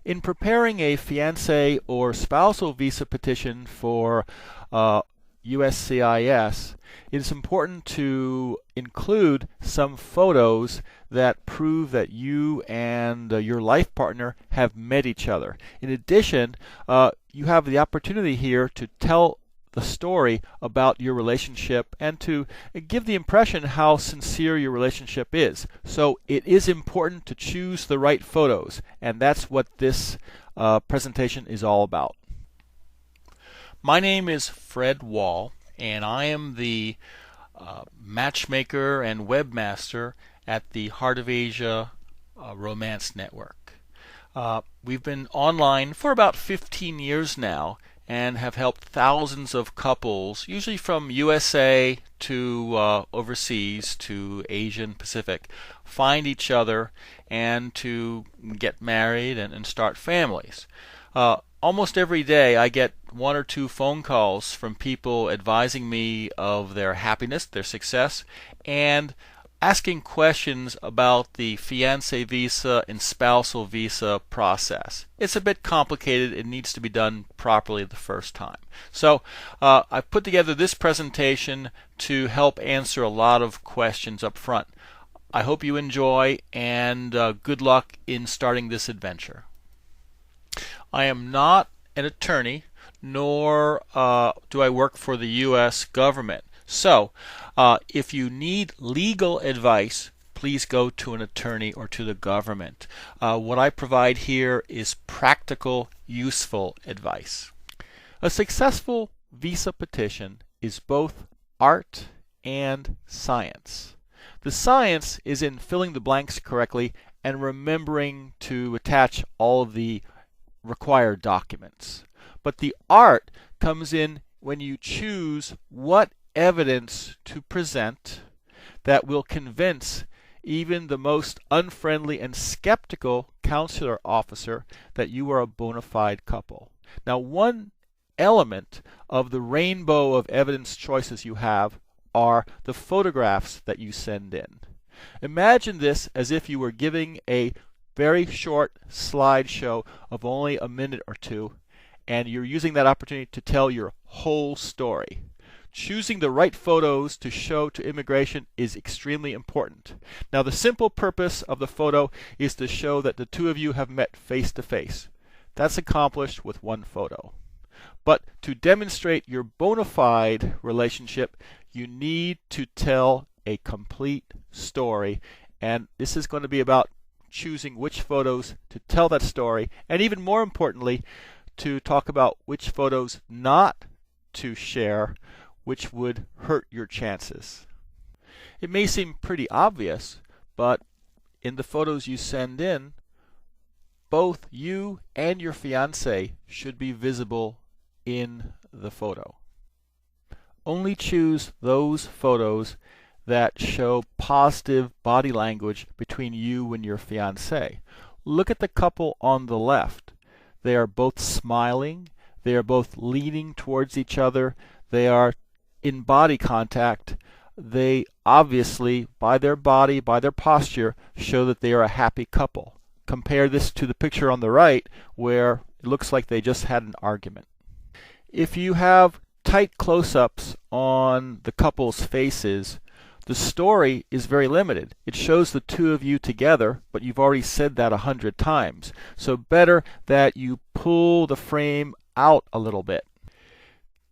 In preparing a fiancé or spousal visa petition for USCIS, it is important to include some photos that prove that you and your life partner have met each other. In addition, you have the opportunity here to tell the story about your relationship and to give the impression how sincere your relationship is. So it is important to choose the right photos, and that's what this presentation is all about. My name is Fred Wahl, and I am the matchmaker and webmaster at the Heart of Asia Romance Network. We've been online for about 15 years now and have helped thousands of couples, usually from USA to overseas to Asia and Pacific, find each other and to get married and start families. Almost every day I get one or two phone calls from people advising me of their happiness, their success, and asking questions about the fiancé visa and spousal visa process. It's a bit complicated. It needs to be done properly the first time. So I've put together this presentation to help answer a lot of questions up front. I hope you enjoy, and good luck in starting this adventure. I am not an attorney, nor do I work for the U.S. government. So, if you need legal advice, please go to an attorney or to the government. What I provide here is practical, useful advice. A successful visa petition is both art and science. The science is in filling the blanks correctly and remembering to attach all of the required documents. But the art comes in when you choose what evidence to present that will convince even the most unfriendly and skeptical consular officer that you are a bona fide couple. Now, one element of the rainbow of evidence choices you have are the photographs that you send in. Imagine this as if you were giving a very short slideshow of only a minute or two, and you're using that opportunity to tell your whole story. Choosing the right photos to show to immigration is extremely important. Now, the simple purpose of the photo is to show that the two of you have met face to face. That's accomplished with one photo. But to demonstrate your bona fide relationship, you need to tell a complete story, and this is going to be about choosing which photos to tell that story, and even more importantly, to talk about which photos not to share, which would hurt your chances. It may seem pretty obvious, but in the photos you send in, both you and your fiancé should be visible in the photo. Only choose those photos that show positive body language between you and your fiancé. Look at the couple on the left. They are both smiling. They are both leaning towards each other. They are in body contact. They obviously, by their body, by their posture, show that they are a happy couple. Compare this to the picture on the right, where it looks like they just had an argument. If you have tight close-ups on the couple's faces, the story is very limited. It shows the two of you together, but you've already said that 100 times. So better that you pull the frame out a little bit.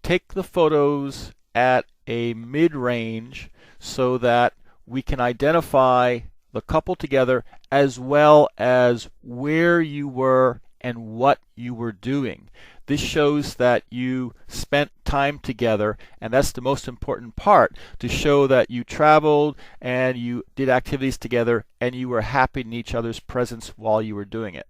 Take the photos at a mid-range so that we can identify the couple together as well as where you were and what you were doing. This shows that you spent time together, and that's the most important part, to show that you traveled and you did activities together and you were happy in each other's presence while you were doing it.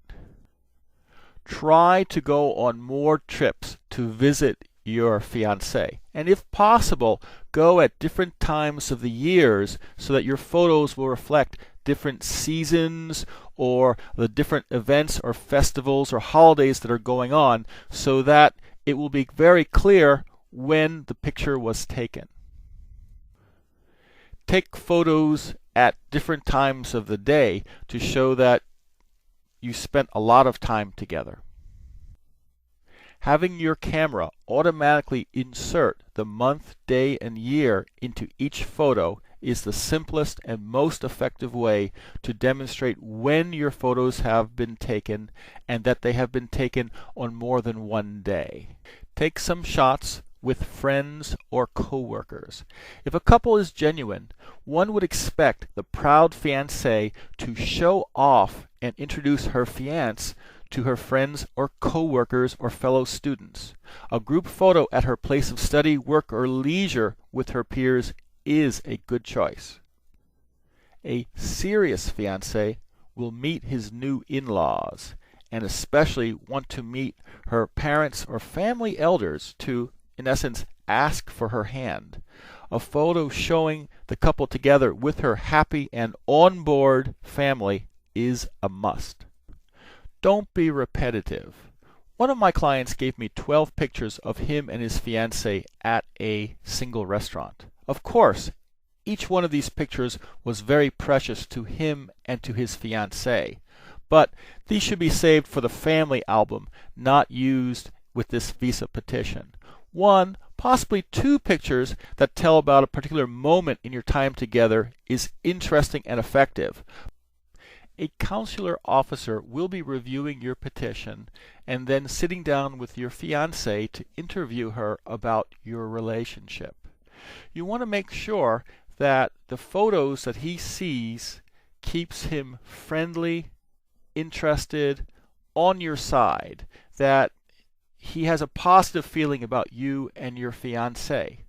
Try to go on more trips to visit your fiancé, and if possible, go at different times of the years so that your photos will reflect different seasons or the different events or festivals or holidays that are going on, so that it will be very clear when the picture was taken. Take photos at different times of the day to show that you spent a lot of time together. Having your camera automatically insert the month, day, and year into each photo is the simplest and most effective way to demonstrate when your photos have been taken and that they have been taken on more than one day. Take some shots with friends or coworkers. If a couple is genuine, one would expect the proud fiancée to show off and introduce her fiancé to her friends or coworkers or fellow students. A group photo at her place of study, work, or leisure with her peers is a good choice. A serious fiancé will meet his new in-laws and especially want to meet her parents or family elders to, in essence, ask for her hand. A photo showing the couple together with her happy and on-board family is a must. Don't be repetitive. One of my clients gave me 12 pictures of him and his fiancée at a single restaurant. Of course, each one of these pictures was very precious to him and to his fiancée, but these should be saved for the family album, not used with this visa petition. One, possibly two pictures that tell about a particular moment in your time together is interesting and effective. A consular officer will be reviewing your petition and then sitting down with your fiancée to interview her about your relationship. You want to make sure that the photos that he sees keeps him friendly, interested, on your side, that he has a positive feeling about you and your fiancé.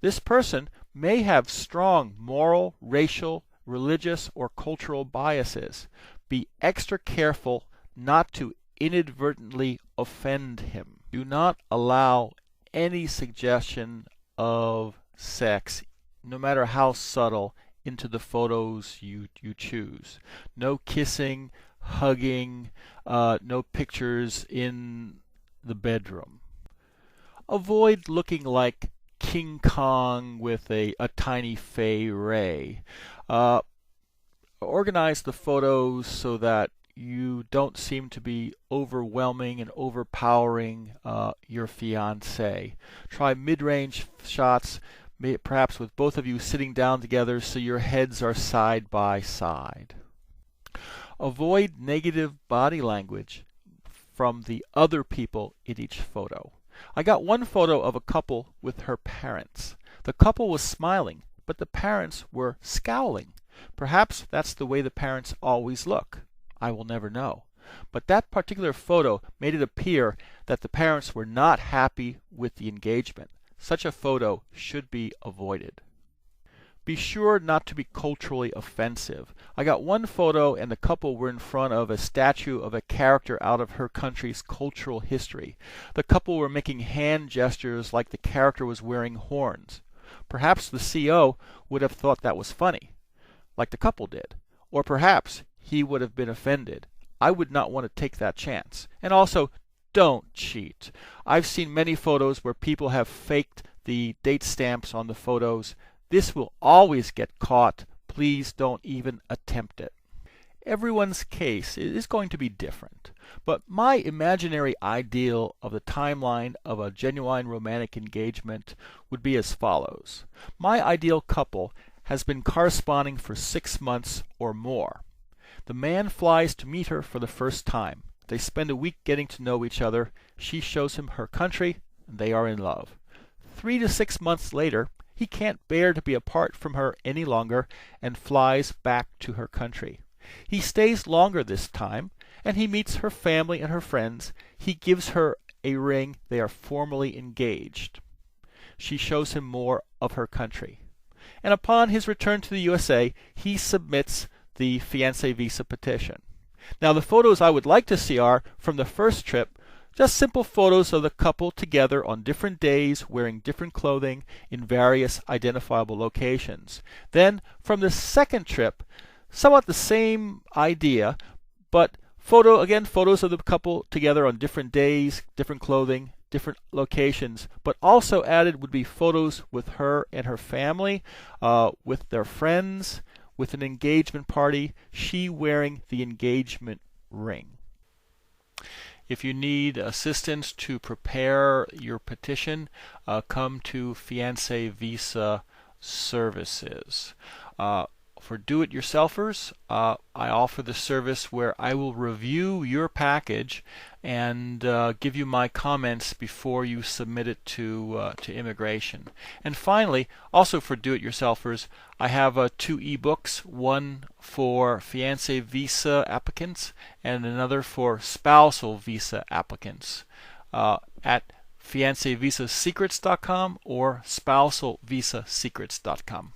This person may have strong moral, racial, religious, or cultural biases. Be extra careful not to inadvertently offend him. Do not allow any suggestion of sex, no matter how subtle, into the photos you choose. No kissing, hugging, no pictures in the bedroom. Avoid looking like King Kong with a tiny Fay Ray. Organize the photos so that you don't seem to be overwhelming and overpowering your fiancé. Try mid-range shots, perhaps with both of you sitting down together so your heads are side by side. Avoid negative body language from the other people in each photo. I got one photo of a couple with her parents. The couple was smiling, but the parents were scowling. Perhaps that's the way the parents always look. I will never know. But that particular photo made it appear that the parents were not happy with the engagement. Such a photo should be avoided. Be sure not to be culturally offensive. I got one photo and the couple were in front of a statue of a character out of her country's cultural history. The couple were making hand gestures like the character was wearing horns. Perhaps the CO would have thought that was funny, like the couple did. Or perhaps he would have been offended. I would not want to take that chance. And also, don't cheat. I've seen many photos where people have faked the date stamps on the photos. This will always get caught. Please don't even attempt it. Everyone's case is going to be different, but my imaginary ideal of the timeline of a genuine romantic engagement would be as follows. My ideal couple has been corresponding for 6 months or more. The man flies to meet her for the first time. They spend a week getting to know each other. She shows him her country, and they are in love. 3 to 6 months later, he can't bear to be apart from her any longer and flies back to her country. He stays longer this time, and he meets her family and her friends. He gives her a ring. They are formally engaged. She shows him more of her country. And upon his return to the USA, he submits the fiancé visa petition. Now, the photos I would like to see are from the first trip, just simple photos of the couple together on different days, wearing different clothing in various identifiable locations. Then, from the second trip, somewhat the same idea, but photos of the couple together on different days, different clothing, different locations, but also added would be photos with her and her family, with their friends, with an engagement party, she wearing the engagement ring. If you need assistance to prepare your petition, come to Fiance Visa Services. For do-it-yourselfers, I offer the service where I will review your package and give you my comments before you submit it to immigration. And finally, also for do-it-yourselfers, I have 2 ebooks, one for fiancé visa applicants and another for spousal visa applicants at fiancevisasecrets.com or spousalvisasecrets.com.